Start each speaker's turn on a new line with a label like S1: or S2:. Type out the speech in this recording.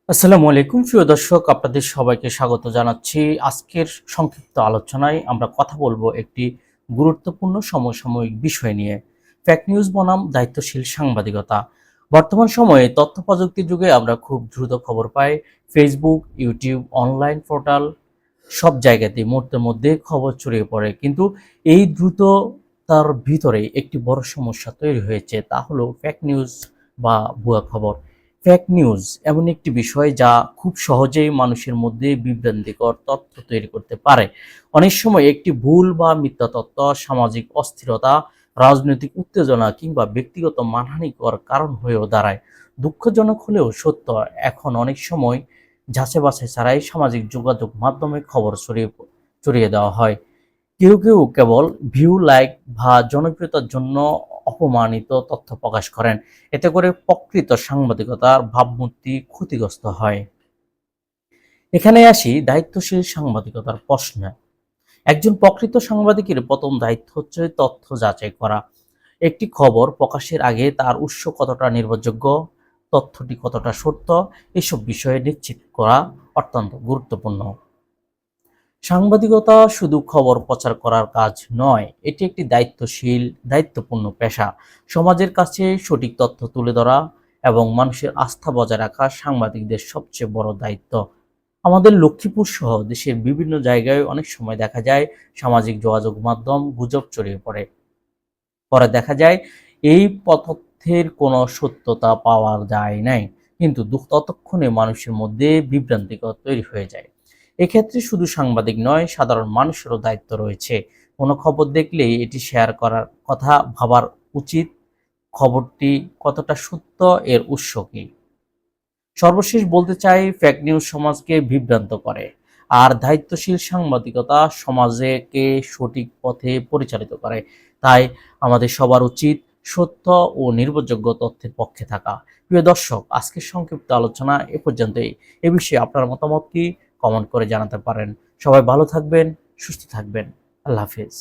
S1: আসসালামু আলাইকুম প্রিয় দর্শক, আপনাদের সবাইকে স্বাগত জানাচ্ছি। আজকের সংক্ষিপ্ত আলোচনায় আমরা কথা বলবো একটি গুরুত্বপূর্ণ সমসাময়িক বিষয় নিয়ে, ফেক নিউজ বনাম দায়িত্বশীল সাংবাদিকতা। বর্তমান সময়ে তথ্য প্রযুক্তির যুগে আমরা খুব দ্রুত খবর পাই। ফেসবুক, ইউটিউব, অনলাইন পোর্টাল সব জায়গাতেই মুহূর্তের মধ্যে খবর ছড়িয়ে পড়ে, কিন্তু এই দ্রুততার ভিতরে একটি বড় সমস্যা তৈরি হয়েছে, তা হলো ফেক নিউজ বা ভুয়া খবর। ফেক নিউজ এমন একটি বিষয় যা খুব সহজেই মানুষের মধ্যে বিভ্রান্তিকর তথ্য তৈরি করতে পারে। অনেক সময় একটি ভুল বা মিথ্যা তথ্য সামাজিক অস্থিরতা, রাজনৈতিক উত্তেজনা কিংবা ব্যক্তিগত মানহানিকর কারণ হয়েও দাঁড়ায়। দুঃখজনক হলেও সত্য, এখন অনেক সময় যাচাই বাছাই ছাড়াই সামাজিক যোগাযোগ মাধ্যমে খবর ছড়িয়ে দেওয়া হয়। কেউ কেউ কেবল ভিউ, লাইক বা জনপ্রিয়তার জন্য অপমানিত তথ্য প্রকাশ করেন। এতে করে প্রকৃত সাংবাদিকতার ভাবমূর্তি ক্ষতিগ্রস্ত হয়। এখানে আসি দায়িত্বশীল সাংবাদিকতার প্রশ্নে। একজন প্রকৃত সাংবাদিকের প্রথম দায়িত্ব হচ্ছে তথ্য যাচাই করা। একটি খবর প্রকাশের আগে তার উৎস কতটা নির্ভরযোগ্য, তথ্যটি কতটা সত্য, এসব বিষয়ে নিশ্চিত করা অত্যন্ত গুরুত্বপূর্ণ। সাংবাদিকতা শুধু খবর প্রচার করার কাজ নয়, এটি একটি দায়িত্বপূর্ণ পেশা। সমাজের কাছে সঠিক তথ্য তুলে ধরা এবং মানুষের আস্থা বজায় রাখা সাংবাদিকদের সবচেয়ে বড় দায়িত্ব। আমাদের লক্ষ্মীপুর সহ দেশের বিভিন্ন জায়গায় অনেক সময় দেখা যায় সামাজিক যোগাযোগ মাধ্যম গুজব ছড়িয়ে পড়ে। পরে দেখা যায় এই তথ্যের কোনো সত্যতা পাওয়া যায় নাই, কিন্তু ততক্ষণে মানুষের মধ্যে বিভ্রান্তিকর তৈরি হয়ে যায়। এক্ষেত্রে শুধু সাংবাদিক নয়, সাধারণ মানুষেরও দায়িত্ব রয়েছে। কোনো খবর দেখলেই এটি শেয়ার করার কথা ভাবার উচিত, খবরটি কতটা সত্য, এর উৎস কি। সর্বশেষ বলতে চাই, ফেক নিউজ সমাজকে বিভ্রান্ত করে, আর দায়িত্বশীল সাংবাদিকতা সমাজকে সঠিক পথে পরিচালিত করে। তাই আমাদের সবার উচিত সত্য ও নির্ভরযোগ্য তথ্যের পক্ষে থাকা। প্রিয় দর্শক, আজকের সংক্ষিপ্ত আলোচনা এ পর্যন্তই। এ বিষয়ে আপনার মতামত কি, কমেন্ট করে জানাতে পারেন। সবাই ভালো থাকবেন, সুস্থ থাকবেন। আল্লাহ হাফেজ।